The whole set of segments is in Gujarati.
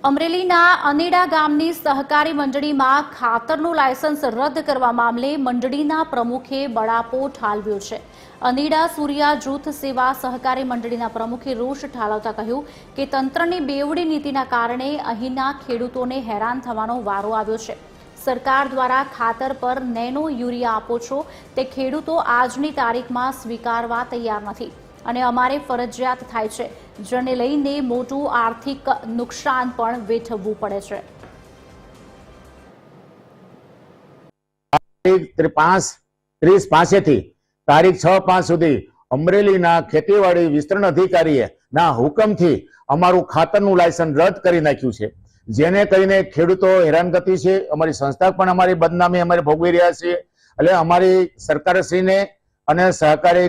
અમરેલીના અનેડા ગામની સહકારી મંડળીમાં ખાતરનું લાયસન્સ રદ કરવા મામલે મંડળીના પ્રમુખે બળાપો ઠાલવ્યો છે। અનેડા સૂર્યા જૂથ સેવા સહકારી મંડળીના પ્રમુખે રોષ ઠાલવતા કહ્યું કે તંત્રની બેવડી નીતિના કારણે અહીંના ખેડૂતોને હેરાન થવાનો વારો આવ્યો છે। સરકાર દ્વારા ખાતર પર નેનો યુરિયા આપો છો તે ખેડૂતો આજની તારીખમાં સ્વીકારવા તૈયાર નથી અને અમારે ફરજિયાત થાય છે, જેને લઈને મોટું આર્થિક નુકસાન પણ વેઠવવું પડે છે। 30/5 થી તારીખ 6/5 સુધી અમરેલીના ખેતીવાડી વિસ્તરણ અધિકારીએ ના હુકમથી અમારું ખાતરનું લાયસન્સ રદ કરી નાખ્યું છે, જેને કરીને ખેડૂતો હેરાનગતિ છે। અમારી સંસ્થા પણ અમારી બદનામી અમારે ભોગવી રહ્યા છે। એટલે અમારી સરકારશ્રીને અને સહકારી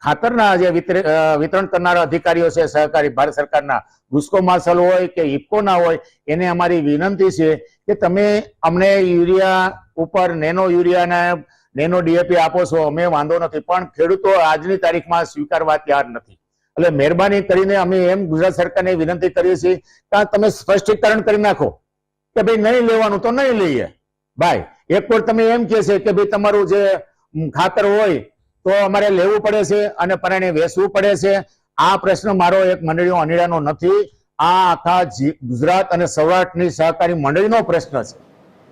ખાતરના જે વિતરણ કરનારા અધિકારીઓ છે સહકારી ભારત સરકારના, ગુસ્કો માર્શલ હોય કે ઇફકોના હોય, એને અમારી વિનંતી છે કે તમે અમને યુરિયા ઉપર નેનો યુરિયાના નેનો ડીએપી આપો છો, અમે વાંધો નથી, પણ ખેડૂતો આજની તારીખમાં સ્વીકારવા તૈયાર નથી। એટલે મહેરબાની કરીને અમે એમ ગુજરાત સરકારને વિનંતી કરીએ છીએ કે તમે સ્પષ્ટીકરણ કરી નાખો કે ભાઈ નહીં લેવાનું તો નહીં લઈએ ભાઈ। એક વાર તમે એમ કહે છે કે ભાઈ તમારું જે ખાતર હોય તો અમારે લેવું પડે છે અને પરિણામે વેચવું પડે છે। આ પ્રશ્ન મારો એક મંડળીઓ અનેડાનો નથી, આ આખા ગુજરાત અને સૌરાષ્ટ્રની સહકારી મંડળીનો પ્રશ્ન છે।